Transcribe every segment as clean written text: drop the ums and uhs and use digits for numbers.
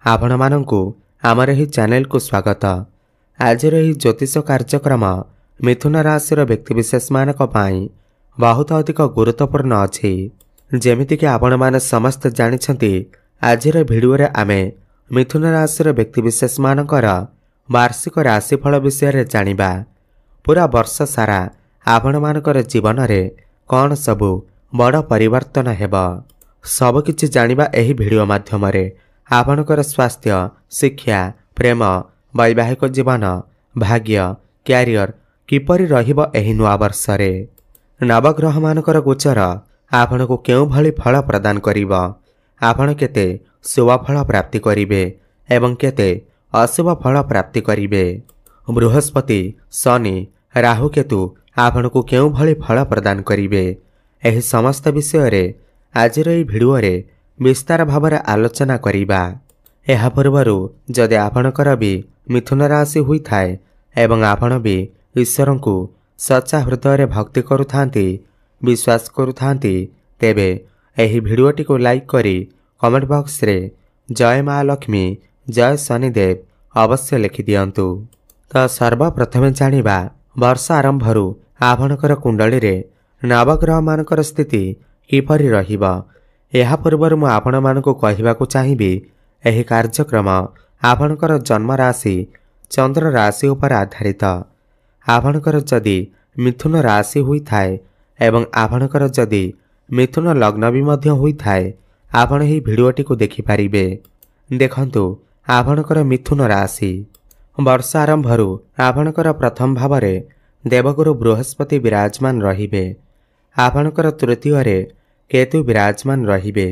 आपण मानंकु आमर एही चैनल को स्वागत। आज ज्योतिष कार्यक्रम मिथुन राशि व्यक्तिविशेष मानक पाई बहुत अधिक गुरुत्वपूर्ण अच्छी। जेमितिक आपण माने समस्त जानिछंती आज भिडियो रे आमे मिथुन राशि व्यक्तिविशेष मानकर वार्षिक राशिफल विषय जानिबा। पूरा वर्ष सारा आपण मानकर जीवन रे कौन सबु बड़ परिवर्तन हेबा सब किछि जानिबा एही भिडियो माध्यम रे। आपणकर स्वास्थ्य, शिक्षा, प्रेम, वैवाहिक जीवन, भाग्य, क्यारियर किपरि रहिबो एही नुआ वर्ष रे। नवग्रह मानकर गोचर आपण को केउ भली फल प्रदान करिबो, आपण केते शुभ फल प्राप्ति करिवे एवं केते अशुभ फल प्राप्ति करिवे। बृहस्पति, शनि, राहु, केतु आपण को केउ भली फल प्रदान करिवे एही समस्त विषय रे आज एही भिडियो रे विस्तार भाव आलोचना करिबा। एहा पूर्वरु जदि आपणकर भी मिथुन राशि हुई थाए एवं आपण भी ईश्वर को सच्चा हृदय भक्ति करुथांती, विश्वास करुथांती, तेबे एही भिडियोटी को लाइक करी कमेंट बॉक्स रे जय मां लक्ष्मी, जय शनिदेव अवश्य लिखि दियंतु। तो सर्वप्रथमे जानिबा वर्ष आरंभरु आपणकर कुंडली रे नवग्रह मानकर स्थिति किपरि रहिबा। एहा पूर्वर मु आपण मानकु कहिबाकु चाहिबी एही कार्यक्रम आपणकर जन्म राशि चंद्र राशि उपर आधारित। आपणकर जदि मिथुन राशि हुई थाए एवं आपणकर जदि मिथुन लग्न भी मध्य हुई थाए आपण ही भिडियोटी को देखि पारिबे। देखंतु आपणकर मिथुन राशि वर्ष आरंभरु आपणकर प्रथम भावरे देवगुरु बृहस्पति विराजमान रहिबे। आपणकर तृतीय रे केतु विराजमान रहिबे।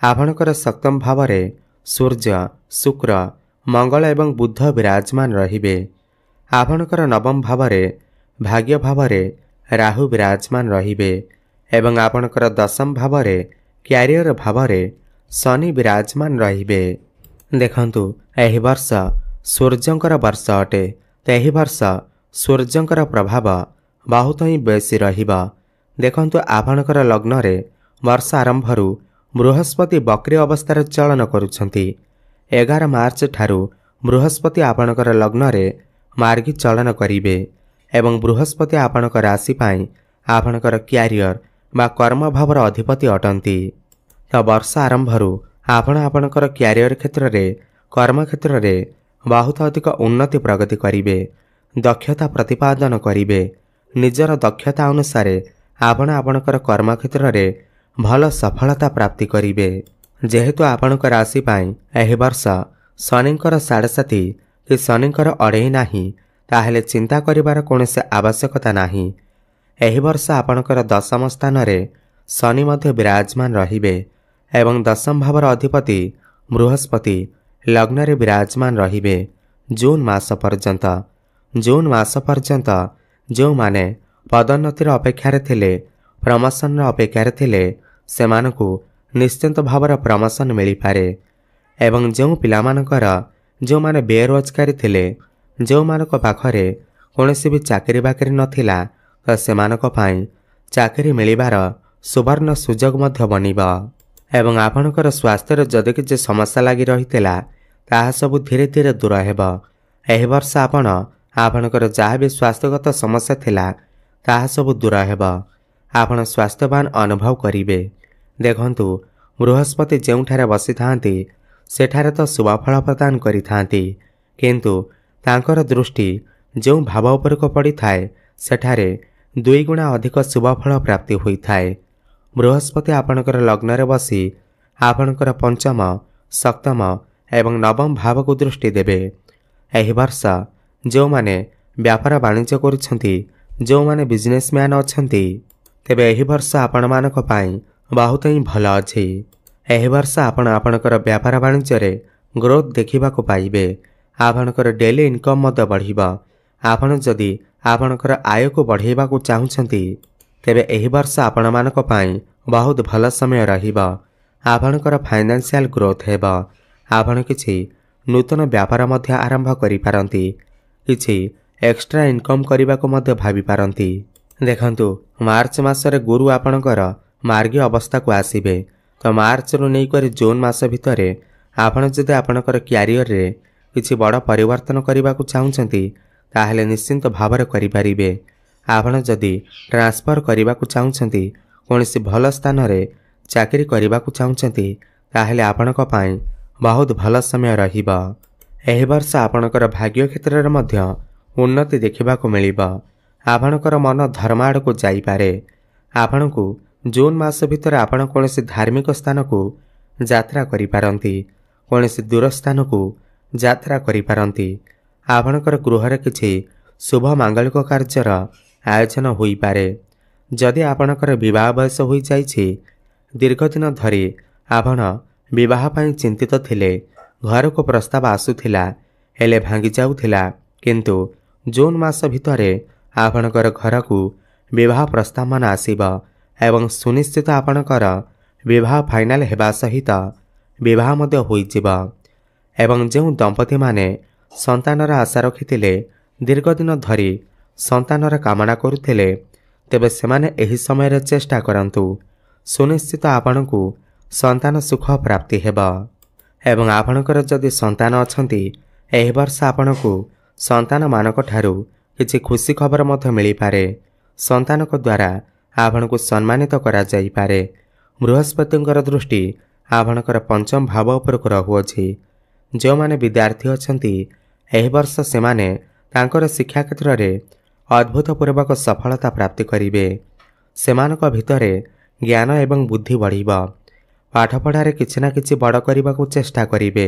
आपणकर सप्तम भावरे सूर्य, शुक्र, मंगल एवं बुध विराजमान रहिबे। आपणकर नवम भावरे भाग्य भावरे राहु विराजमान रहिबे एवं आपणकर दशम भावरे क्यारियर भावरे शनि विराजमान रहिबे। देखंतु एही वर्ष सूर्यंकर वर्ष अटे, तेही वर्ष सूर्यंकर प्रभाव बहुत ही बेसी रहिबा। देखंतु आपणकर लग्न रे वर्ष आरंभरु बृहस्पति बक्री अवस्था चलन करुछंती। 11 मार्च ठारू बृहस्पति आपणकर लग्न रे मार्गी चलन करिवे एवं बृहस्पति आपणकर राशि पाई आपणकर क्यारियर बा कर्म भावर अधिपति अटंती। तो वर्ष आरंभरु आपणकर क्यारियर क्षेत्र रे कर्म क्षेत्र रे बहुत अधिक उन्नति प्रगति करिवे, दक्षता प्रतिपादन करिवे। निजर दक्षता अनुसार आपणकर कर्म क्षेत्र रे भल सफलता प्राप्ति करिवे। जेहेतु आपणकर राशि पाई एही वर्ष शनिंकर 7.5 कि शनिंकर अड़ेई नाही, ताहेले चिंता करिवार कोनोसी आवश्यकता नाही। एही वर्ष आपणकर दशम स्थान रे शनि मध्य विराजमान रहिबे एवं दशम भावर अधिपति बृहस्पति लग्न रे विराजमान रहिबे जून मास पर्यंत। जून मास पर्यंत जो माने पदोन्नतिर अपेक्षारे थिले, प्रमोशन अपेक्षारे थिले, सेमानकु निश्चिंत भावर प्रमोशन मिली पारे एवं जो पिलामानकर जो माने बेरोजगारी थिले, जो मानक पाखरे कोनोसी भी चाकरी बाकरी नथिला, तो सेमानक पाई चाकरी मिलिबार सुवर्ण सुजोग मध्य बनिबा एवं आपणकर स्वास्थ्य जदि किछि समस्या लागि रहितला ताहा सब धीरे धीरे दूर हेबा। एही वर्ष आपणकर जहाँ भी स्वास्थ्यगत समस्या थिला ताहा सब दूर हेबा। आपण स्वास्थ्यवान अनुभव करिवे। देखंतु बृहस्पति जेउठारे बसी थांती सेठारे तो शुभ फल प्रदान करि थांती, किंतु तांकर दृष्टि जो भाव उपर को पड़ी थाए सेठारे 2 गुणा अधिक शुभ फल प्राप्ति होई थाए। बृहस्पति आपणकर लग्न रे बसी आपणकर पंचम, सप्तम एवं नवम भाव को दृष्टि देबे। एही वर्ष जो माने व्यापार वाणिज्य करुछंती, जो माने बिजनेसमैन अछंती, तेबे एही वर्ष आपण मानक पाई बहुत ही भल अछि। एही वर्ष आपणकर व्यापार वाणिज्य रे ग्रोथ देखिबा को पाइबे। आपणकर डेली इनकम मध्य बढ़िबा। आपण जदि आपणकर आय को बढ़ाइबा को चाहुछंती तेबे एही वर्ष आपण मानक पाई बहुत भल समय रहिबा। आपणकर फाइनेंशियल ग्रोथ हेबा। आपण किछि नूतन व्यापार मध्य आरंभ करि पारंती, किछि एक्स्ट्रा इनकम करबा को मध्य भाबी पारंती। देखंतु मार्च मासरे गुरु आपणकर मार्गी अवस्था को आसीबे, तो मार्च रु नै करी जून मास भितरे आपण जदि आपणकर क्यारियर रे किछि बड़ परिवर्तन करने को चाहते ताहले निश्चिंत भाव करें। आपण जदि ट्रांसफर करने को चाहते कौन सी भल स्थान रे चाकरी करने को चाहते ताहले आपणक पई बहुत भल समय रहिबा। एहि वर्ष आपणकर भाग्य क्षेत्र में मध्य उन्नति देखा मिलिबा। आपणकर मन धर्म आड़ को जाइपारे। आपण को जून मास भितर आपण कौन धार्मिक स्थान को यात्रा करिपारंती, कौन दूर स्थान को यात्रा करिपारंती। आपणकर गृह किछि शुभ मांगलिक कार्यर आयोजन होई पारे। जदि आपणकर विवाह बयस हो जाइछि, दीर्घ दिन धरी आपण विवाह पई चिंतित थिले, घर को प्रस्ताव आसुथिला हेले भांगी जाउथिला, किंतु जून मास भितरे आपणकर घर को विवाह प्रस्ताव मान आसीबा एवं सुनिश्चित आपणकर विवाह फाइनाल हेबा सहित विवाह मध्य होइजिबा। एवं जो दंपति माने संतानर आशा रखिथिले, दीर्घ दिन धरी संतानर कामना करुथिले, तेबे सेमाने एही समय रे चेष्टा करंतु। सुनिश्चित आपणकु संतान सुख प्राप्ति हेबा। एवं आपणकर जदि संतान अछंती, एही वर्ष आपणकु संतान मानक ठारू किछि खुशी खबर मध्य मिली पारे। संतानक द्वारा आपणकु सम्मानित करा जाई पारे। बृहस्पतिंकर दृष्टि आपणकर पंचम भाव उपर रहुअछि। जो माने विद्यार्थी अछंती, एही वर्ष सेमाने तांकर शिक्षा क्षेत्र रे अद्भुतपूर्वक सफलता प्राप्ति करिवे। सेमानक भितरे ज्ञान एवं बुद्धि बढ़िबा। पाठ पढ़ारे किछि ना किछि बड़ करबाकू चेष्टा करिवे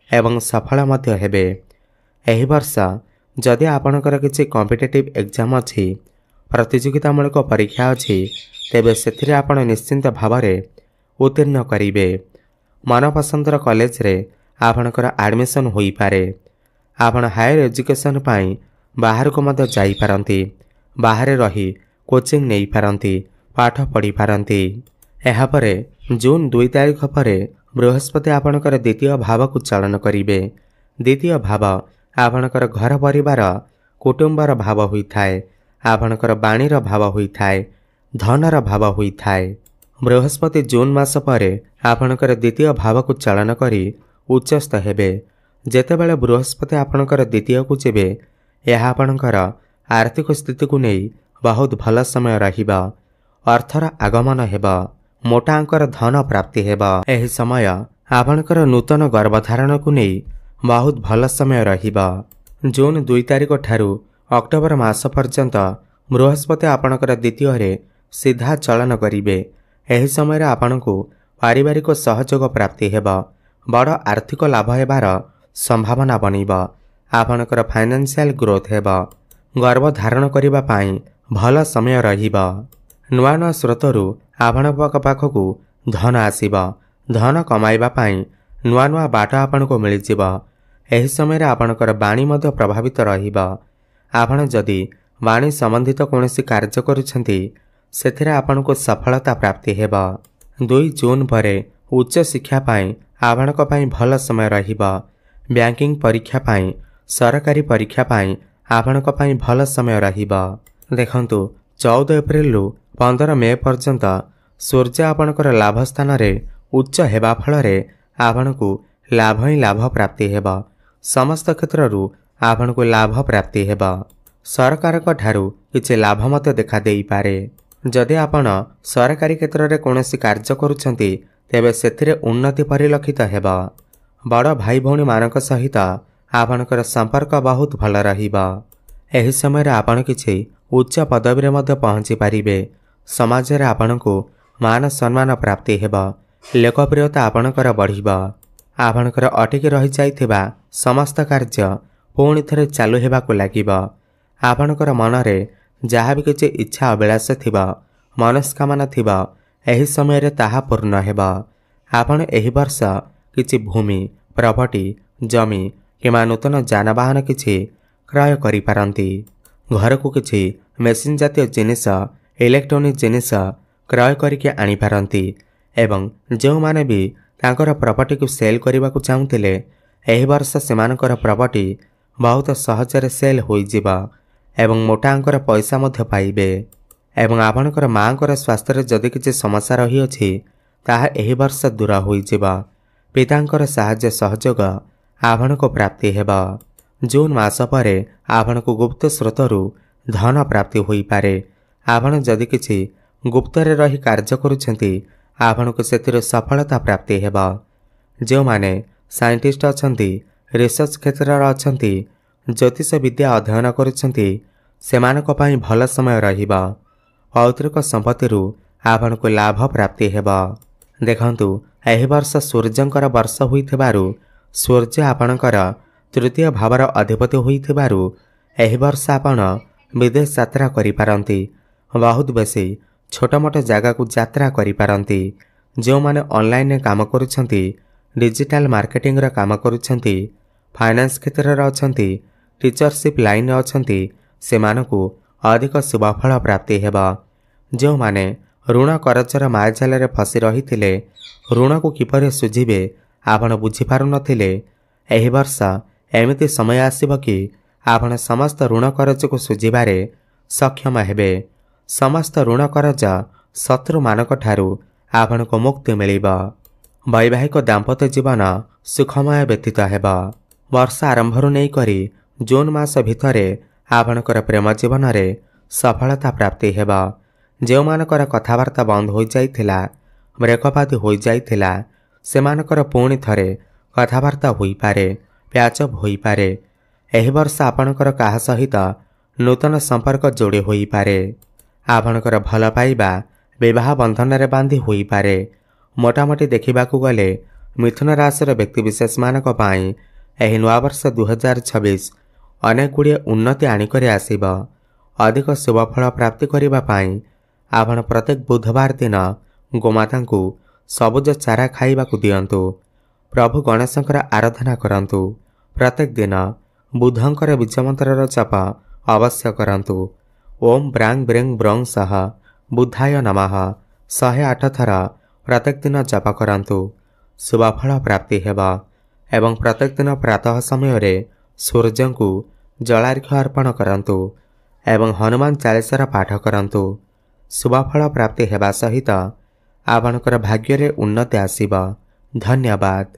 एवं सफल मध्य हेबे। एही वर्ष जदि आपणकर किछि कॉम्पिटिटिव एग्जाम अछि, प्रतियोगितामूलक परीक्षा अछि, तेबे सेथिरे आपण निश्चिंत भावरे उत्तीर्ण करिवे। मनपसंदर कॉलेज रे आपणकर एडमिशन होई पारे। आपण हायर एजुकेशन पाई बाहर को मध्य जाई पारंती, बाहर रही कोचिंग नहीं पारंती, पाठ पढ़ी पारंती। एहा परे जून 2 तारिख पर बृहस्पति आपणकर द्वितीय भाव को चलन करिवे। द्वितीय भाव आपणकर घर परिवार कुटुंबर भाव होइथाय, आपणकर बाणीर भाव होइथाय, धनर भाव होइथाय। बृहस्पति जून मास पर आपणकर द्वितीय भाव को चलन करी उच्चस्थ हेबे। जेतेबेले बृहस्पति आपणकर द्वितीय को जेबे, यह आपणकर आर्थिक स्थिति को नहीं बहुत भल समय रहिबा। अर्थर आगमन हेबा, मोटा अंकर धन प्राप्ति हेबा। एही समय आपणकर नूतन गर्भधारण को नहीं बहुत भल समय रहिबा। जून 2 तारिख ठारू अक्टोबर मास पर्यंत बृहस्पति आपणकर द्वितीय रे सीधा चलन करिवे। एही समय आपणको पारिवारिक सहयोग प्राप्ति हेबा। बड़ आर्थिक लाभ हेबार संभावना बनिबा। आपणकर फाइनेंशियल ग्रोथ हेबा। गर्भ धारण करिबा पाई भल समय रहिबा। नुआ नुआ स्रोतरू आपणक पाखकू धन आसीबा। धन कमाइबा पाई नुआ नुआ बाट आपणको मिलिजिबा। एही समय आपणकर बाणी मध्य प्रभावित रहिबा। आपण जदि बाणी संबंधित कौनसी कार्य करुछंती, सेथिरे आपणको सफलता प्राप्ति हेबा। 2 जून परे उच्च शिक्षा पाई आपणक पाई भल समय रहिबा। बैंकिंग परीक्षा पाई, सरकारी परीक्षा पाई आपणक पाई भल समय रहिबा। देखंतु 14 एप्रिल रु 15 मे पर्यंत सूर्य आपणकर लाभ स्थान रे उच्च हेबा फलरे आपणको लाभ ही लाभ प्राप्ति हेबा। समस्त क्षेत्ररू आपणको लाभ प्राप्ति हेबा। सरकारक ठारू किछि लाभ मते देखा देई पारे। जदि आपण सरकारी क्षेत्र रे कोनोसी कार्य करूछंती, तेबे सेथिरे उन्नति परिलक्षित हेबा। बड़ भाई भौणी मानक सहित आपणकर संपर्क बहुत भल रहिबा। एही समय रे आपण किछि उच्च पदवी रे मध्य पहुंची पारिबे। समाज रे आपणको मान सम्मान प्राप्ति हेबा। लोकप्रियता आपणकर बढ़िबा। आपणकर अटकी रहि जाइथिबा समस्त कार्य पुणी थरे चालू हेबाकू लागिबा। आपणकर मनरे जहाँ भी किछि इच्छा अभिलाष थिबा, मनस्कामना थिबा, एही समय रे ताहा पूर्ण हेबा। आपण एही वर्ष किछि भूमि, प्रॉपर्टी, जमी किमा नूतन जानवाहन किछि क्रय करि पारंती। घर को किछि मेसिन जातीय जिनिस, इलेक्ट्रोनिक जिनिस क्रय करिके आनी पारंती। एवं जो माने भी तांकर प्रॉपर्टी को सेल करबा को चाहुतिले, एही वर्ष सेमानकर प्रॉपर्टी बहुत सहजरे सेल होई जिबा एवं मोटा अंकर पैसा मध्य पाइबे। एवं आपणकर मांकर स्वास्थ्य रे जदि किछि समस्या रही अछि, ताहा एही वर्ष दूर होई जिबा। पितांकर साहाय्य सहयोग आपणको प्राप्ति हेब। जून मास परे आपणको गुप्त स्रोतरू धन प्राप्ति होई पारे। आपण जदि किछि गुप्तरे रही कार्य करुछंती आपणको सेतिर सफलता प्राप्ति हेब। जो माने साइंटिस्ट अछंती, रिसर्च क्षेत्र अछंती, ज्योतिष विद्या अध्ययन करुछंती सेमानक पई भल समय रहिबा। पैतृक संपत्तिरू आपणको लाभ प्राप्ति हेब। देखंतु एहि वर्ष सूर्यंकर वर्ष होइथिबारु सूर्य आपणकर तृतीय भावर अधिपति होइथिबारु एहि वर्ष आपण विदेश यात्रा करि पारंती। बहुत बेसी छोट मोट जगह को यात्रा करि पारंती। जो माने ऑनलाइन काम करुछंती, डिजिटल मार्केटिंग रा काम करुछंती, फाइनेंस क्षेत्र रे अछंती, टीचरशिप लाइन रे अछंती सेमानकु अधिक शुभफल प्राप्ति हेब। जो माने ऋण करजर मायाजाल रे फसी रहिथिले ऋण को किपरि सुझिबे आपण बुझी पारु नथिले, एहि वर्ष एमिति समय आसीब कि आपण समस्त ऋण करज को सुझिबारे सक्षम हेबे। समस्त ऋण करज शत्रु मानक ठारू आपनको मुक्ति मिलिब। वैवाहिक दाम्पत्य जीवन सुखमय व्यतीत हेब। वर्ष आरंभरू नहीं करी जून मास भितरे आपणकर प्रेम जीवन रे सफलता प्राप्ति हेब। जो मानकर कथावार्ता बंद हो जाइथिला, ब्रेकअप आदि हो जाइथिला सेमानकर पुणी थरे कथावार्ता होई पारे, प्याचअप होई पारे। एहि वर्ष आपणकर काहा सहित नूतन संपर्क जोड़ी होई पारे। आपणकर भल पाइबा विवाह बंधन रे बांधी होई पारे। मोटामोटी देखिबाकू गले मिथुन राशि व्यक्तिविशेष मानक पाई एहि नवा वर्ष 2026 अनेक गुड़िए उन्नति आनिकरी आसिब। अधिक शुभफल प्राप्ति करिबा पाई आपण प्रत्येक बुधवार दिन गोमाता को सबुज चारा खाइबाकू दियंतु। प्रभु गणेशंकर आराधना करंतु। प्रत्येक दिन बुधंकर बीजमंत्र जप अवश्य करंतु। ओम ब्रांग ब्रेंग ब्रंग सह बुधाय नमः 108 थर प्रत्येक दिन जप करंतु। शुभफल प्राप्ति हेब। एवं प्रत्येक दिन प्रातः समय रे सूर्य को जलार्घ्य अर्पण करंतु एवं हनुमान चालीसार पाठ करंतु। शुभफल प्राप्ति हेबा सहित आपणकर भाग्य रे उन्नति आसीब। धन्यवाद।